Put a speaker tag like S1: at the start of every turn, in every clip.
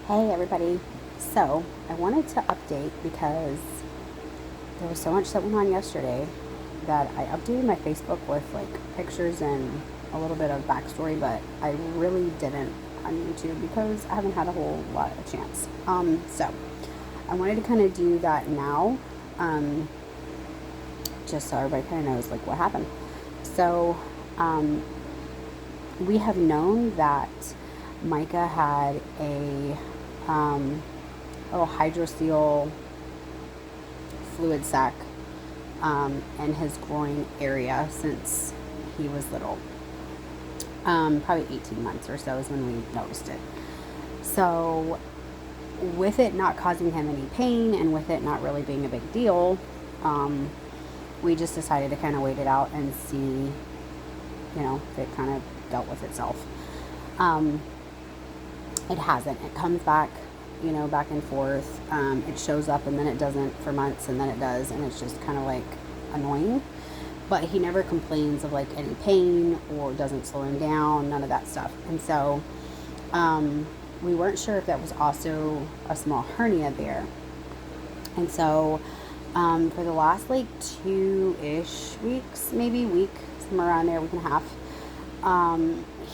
S1: Hey everybody. So, I wanted to update because there was so much that went on yesterday that I updated my Facebook with like pictures and a little bit of backstory, but I really didn't on YouTube because I haven't had a whole lot of chance. So I wanted to kind of do that now, um, just so everybody kind of knows like what happened. So, um, we have known that Micah had um, little hydrocele fluid sac in his groin area since he was little. Probably 18 months or so is when we noticed it. So, with it not causing him any pain and with it not really being a big deal, um, we just decided to kind of wait it out and see, if it kind of dealt with itself. Um, it hasn't. It comes back, back and forth. It shows up and then it doesn't for months and then it does, and it's just kind of like annoying. But he never complains of like any pain or doesn't slow him down, none of that stuff. And so we weren't sure if that was also a small hernia there. And so for the last like 2-ish weeks, maybe week, somewhere around there, week and a half,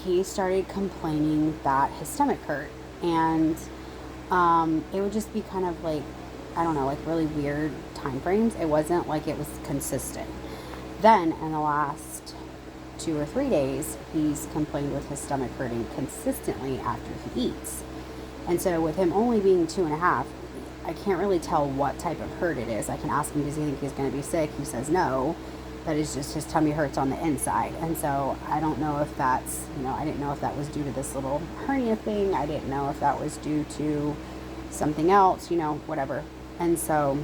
S1: he started complaining that his stomach hurt. And it would just be kind of like, I don't know, like really weird time frames. It wasn't like it was consistent. Then in the last 2 or 3 days, he's complained with his stomach hurting consistently after he eats. And so with him only being 2.5, I can't really tell what type of hurt it is. I can ask him, does he think he's going to be sick? He says no. That is just his tummy hurts on the inside. And so I don't know if that's, I didn't know if that was due to this little hernia thing. I didn't know if that was due to something else, whatever. And so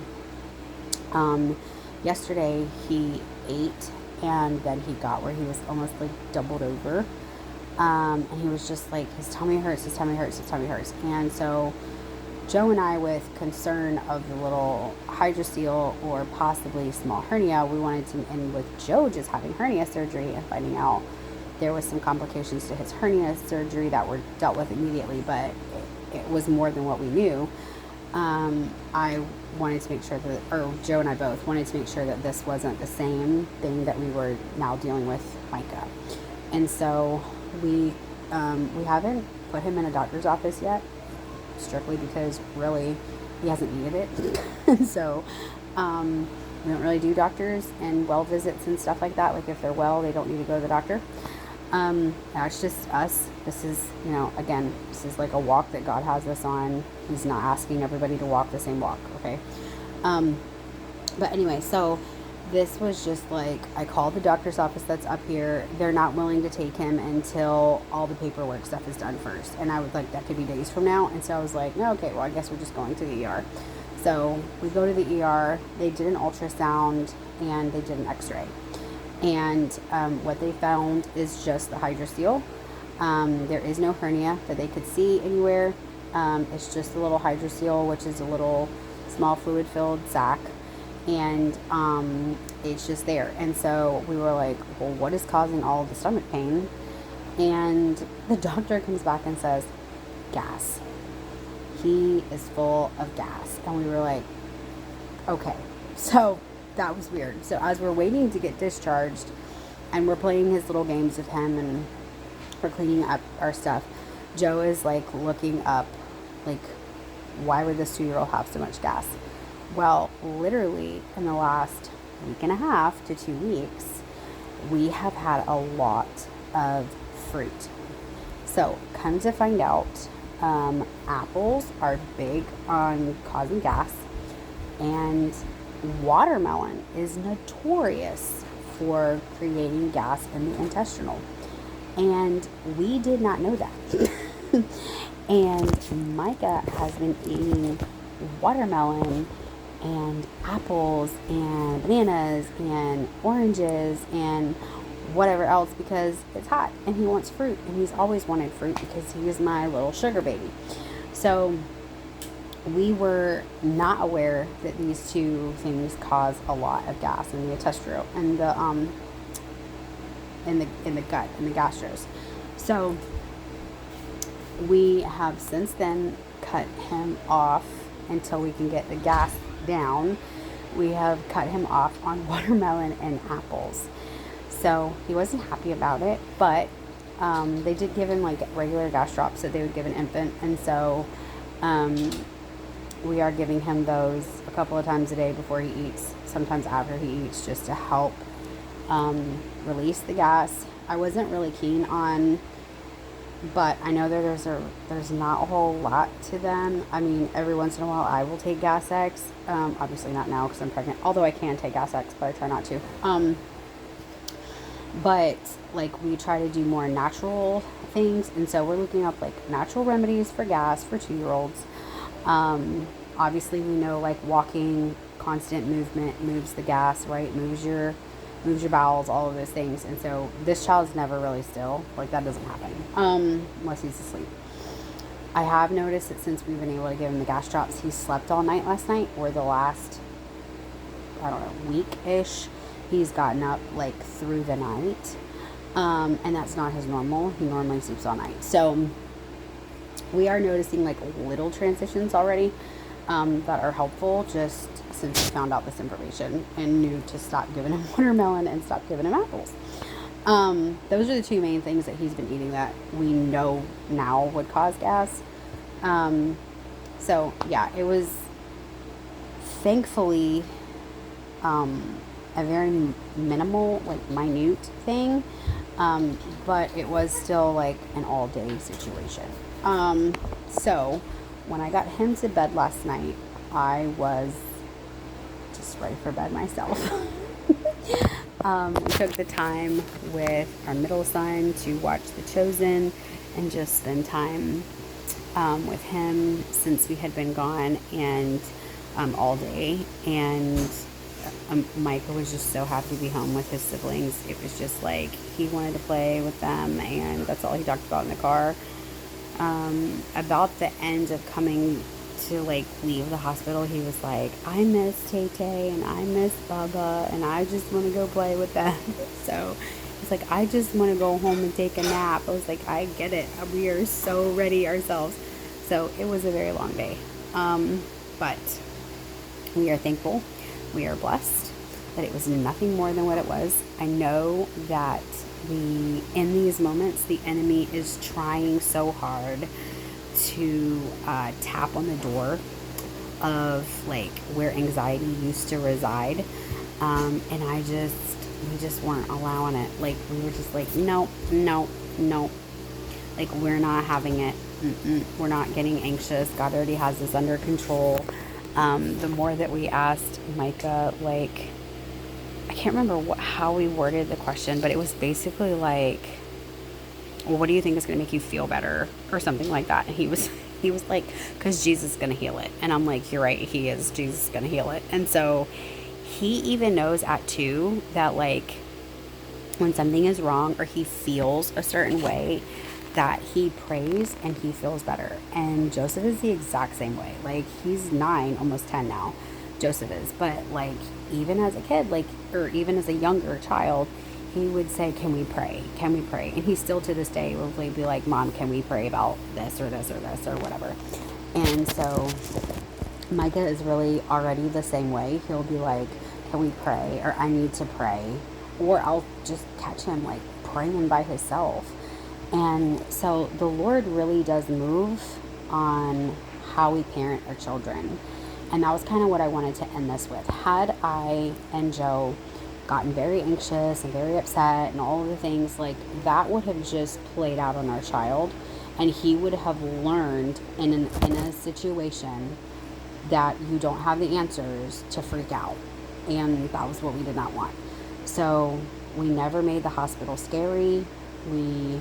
S1: yesterday he ate and then he got where he was almost like doubled over. And he was just like, his tummy hurts, his tummy hurts, his tummy hurts. And so Joe and I, with concern of the little hydrocele or possibly small hernia, we wanted to, and with Joe just having hernia surgery and finding out there was some complications to his hernia surgery that were dealt with immediately, but it was more than what we knew. I wanted to make sure that, or Joe and I both wanted to make sure that this wasn't the same thing that we were now dealing with Micah. And so we haven't put him in a doctor's office yet, strictly because really he hasn't needed it. And so we don't really do doctors and well visits and stuff like that. Like if they're well, they don't need to go to the doctor. It's just us. This is, again, this is like a walk that God has us on. He's not asking everybody to walk the same walk, okay? But anyway, so this was just like, I called the doctor's office that's up here. They're not willing to take him until all the paperwork stuff is done first. And I was like, that could be days from now. And so I was like, no, okay, well, I guess we're just going to the ER. So we go to the ER. They did an ultrasound and they did an x-ray. And what they found is just the hydrocele. There is no hernia that they could see anywhere. It's just a little hydrocele, which is a little small fluid-filled sac. And it's just there. And so we were like, well, what is causing all of the stomach pain? And the doctor comes back and says, gas. He is full of gas. And we were like, okay. So that was weird. So as we're waiting to get discharged and we're playing his little games with him and we're cleaning up our stuff, Joe is like looking up, like, why would this 2-year-old have so much gas? Well, literally in the last week and a half to 2 weeks, we have had a lot of fruit. So come to find out, apples are big on causing gas, and watermelon is notorious for creating gas in the intestinal. And we did not know that. And Micah has been eating watermelon and apples and bananas and oranges and whatever else because it's hot and he wants fruit, and he's always wanted fruit because he is my little sugar baby. So we were not aware that these two things cause a lot of gas in the intestinal and the in the gut, in the gastros. So we have since then cut him off until we can get the gas down. We have cut him off on watermelon and apples. So he wasn't happy about it, but they did give him like regular gas drops that they would give an infant. And so we are giving him those a couple of times a day before he eats, sometimes after he eats, just to help release the gas. I wasn't really keen on, but I know that there's not a whole lot to them. I mean, every once in a while I will take Gas X. Obviously not now because I'm pregnant, although I can take Gas X, but I try not to. But like we try to do more natural things, and so we're looking up like natural remedies for gas for 2-year-olds. Obviously we know like walking, constant movement moves the gas, right? Moves your bowels, all of those things. And so this child's never really still. Like that doesn't happen unless he's asleep. I have noticed that since we've been able to give him the gas drops, he slept all night last night, or the last, I don't know, week-ish. He's gotten up like through the night. And that's not his normal. He normally sleeps all night. So we are noticing like little transitions already that are helpful, just since we found out this information and knew to stop giving him watermelon and stop giving him apples. Those are the two main things that he's been eating that we know now would cause gas. So yeah, it was thankfully a very minimal, like minute thing, but it was still like an all day situation. So when I got him to bed last night, I was just ready for bed myself. We took the time with our middle son to watch The Chosen and just spend time with him since we had been gone and all day. And Micah was just so happy to be home with his siblings. It was just like he wanted to play with them, and that's all he talked about in the car. About the end of coming to like leave the hospital, he was like, I miss Tay-Tay and I miss Bubba and I just want to go play with them. So he's like, I just want to go home and take a nap. I was like, I get it. We are so ready ourselves. So it was a very long day. But we are thankful. We are blessed that it was nothing more than what it was. I know that in these moments, the enemy is trying so hard to tap on the door of like where anxiety used to reside, and we just weren't allowing it. Like we were just like, no, like we're not having it. We're not getting anxious. God already has this under control. The more that we asked Micah, like I can't remember how we worded the question, but it was basically like, well, what do you think is going to make you feel better, or something like that? And he was like, because Jesus is going to heal it. And I'm like, you're right, he is. Jesus is going to heal it. And so he even knows at 2 that like when something is wrong or he feels a certain way, that he prays and he feels better. And Joseph is the exact same way. Like he's 9, almost 10 now. Joseph is, but like even as a kid, like, or even as a younger child, he would say, can we pray? Can we pray? And he still to this day will be like, Mom, can we pray about this or this or this or whatever? And so Micah is really already the same way. He'll be like, can we pray? Or I need to pray. Or I'll just catch him like praying by himself. And so the Lord really does move on how we parent our children. And that was kind of what I wanted to end this with. Had I and Joe gotten very anxious and very upset and all of the things, like that would have just played out on our child, and he would have learned in a situation that you don't have the answers to freak out, and that was what we did not want. So we never made the hospital scary. We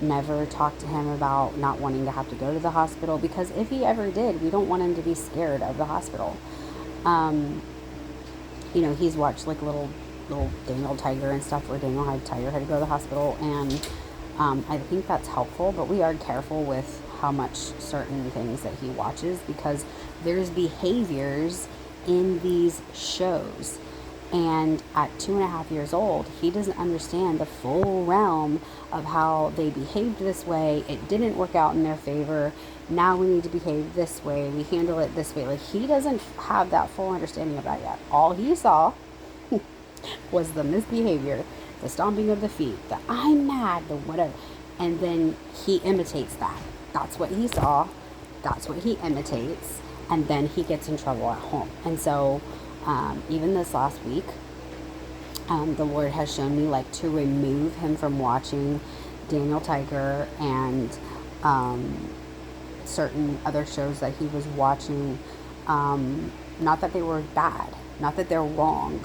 S1: never talked to him about not wanting to have to go to the hospital, because if he ever did, we don't want him to be scared of the hospital. You know, he's watched like little Daniel Tiger and stuff where Daniel Tiger had to go to the hospital, and I think that's helpful, but we are careful with how much certain things that he watches, because there's behaviors in these shows And at 2.5 years old, he doesn't understand the full realm of how they behaved this way. It didn't work out in their favor. Now we need to behave this way. We handle it this way. Like, he doesn't have that full understanding of that yet. All he saw was the misbehavior, the stomping of the feet, the I'm mad, the whatever. And then he imitates that. That's what he saw. That's what he imitates. And then he gets in trouble at home. And so even this last week, the Lord has shown me, like, to remove him from watching Daniel Tiger and certain other shows that he was watching. Not that they were bad, not that they're wrong,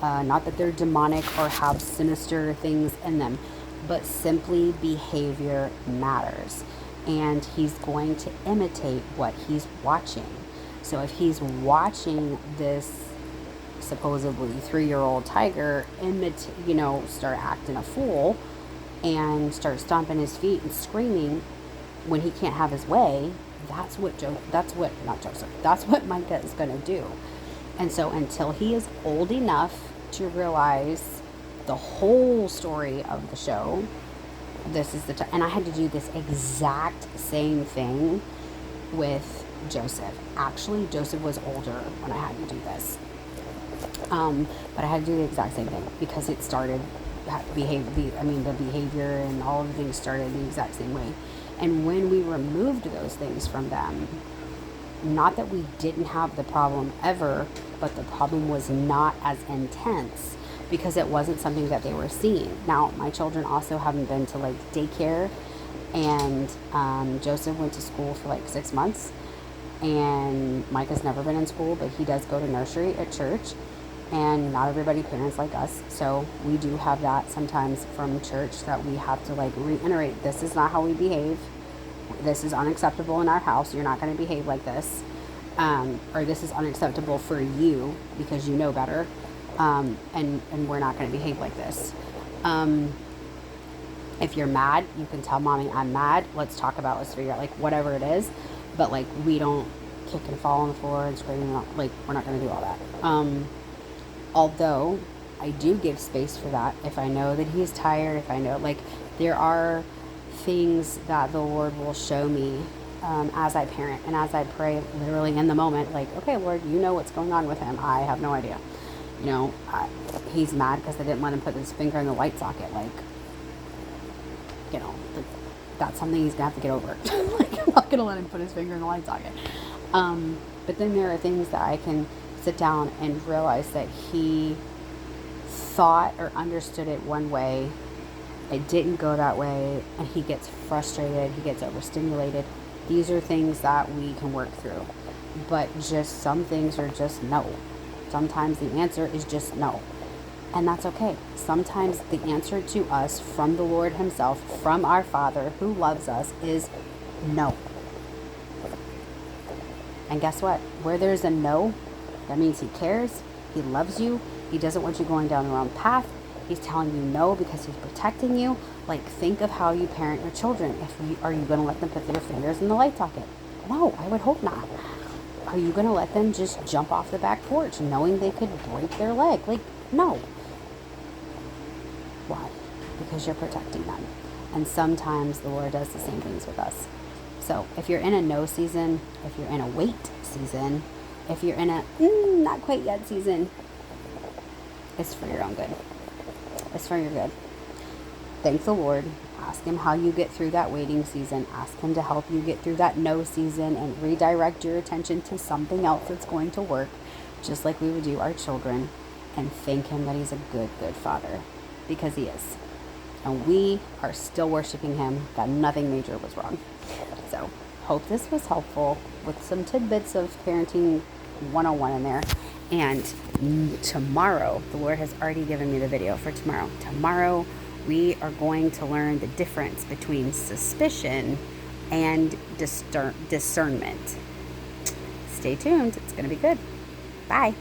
S1: not that they're demonic or have sinister things in them, but simply behavior matters. And he's going to imitate what he's watching. So if he's watching this supposedly 3-year-old tiger start acting a fool and start stomping his feet and screaming when he can't have his way, that's what Micah is going to do. And so until he is old enough to realize the whole story of the show, this is the time. And I had to do this exact same thing with Joseph. Actually, Joseph was older when I had to do this. But I had to do the exact same thing because it started the behavior and all of the things started the exact same way. And when we removed those things from them, not that we didn't have the problem ever, but the problem was not as intense because it wasn't something that they were seeing. Now, my children also haven't been to, like, daycare, and Joseph went to school for like 6 months, and Micah's never been in school, but he does go to nursery at church. And not everybody parents like us, so we do have that sometimes from church that we have to, like, reiterate, this is not how we behave, this is unacceptable in our house, you're not going to behave like this, or this is unacceptable for you because you know better, and we're not going to behave like this. If you're mad, you can tell mommy, I'm mad, let's figure out, like, whatever it is, but, like, we don't kick and fall on the floor and scream, like, we're not going to do all that. Although I do give space for that. If I know that he's tired, if I know, like, there are things that the Lord will show me as I parent and as I pray, literally in the moment, like, okay, Lord, you know what's going on with him. I have no idea. He's mad because I didn't let him put his finger in the light socket. Like, that's something he's going to have to get over. Like, I'm not going to let him put his finger in the light socket. But then there are things that I can sit down and realize that he thought or understood it one way, it didn't go that way, and he gets frustrated, he gets overstimulated. These are things that we can work through, but just some things are just no. Sometimes the answer is just no, and that's okay. Sometimes the answer to us from the Lord himself, from our Father who loves us, is no. And guess what? Where there's a no, that means he cares, he loves you, he doesn't want you going down the wrong path, he's telling you no because he's protecting you. Like, think of how you parent your children. Are you going to let them put their fingers in the light socket? No, I would hope not. Are you going to let them just jump off the back porch knowing they could break their leg? Like, no. Why? Because you're protecting them. And sometimes the Lord does the same things with us. So if you're in a no season, if you're in a wait season, if you're in a not quite yet season, it's for your own good. It's for your good. Thank the Lord. Ask him how you get through that waiting season. Ask him to help you get through that no season and redirect your attention to something else that's going to work, just like we would do our children. And thank him that he's a good, good father, because he is. And we are still worshiping him, that nothing major was wrong. So, hope this was helpful with some tidbits of parenting 101 in there. And tomorrow, the Lord has already given me the video for tomorrow. Tomorrow, we are going to learn the difference between suspicion and discernment. Stay tuned. It's going to be good. Bye.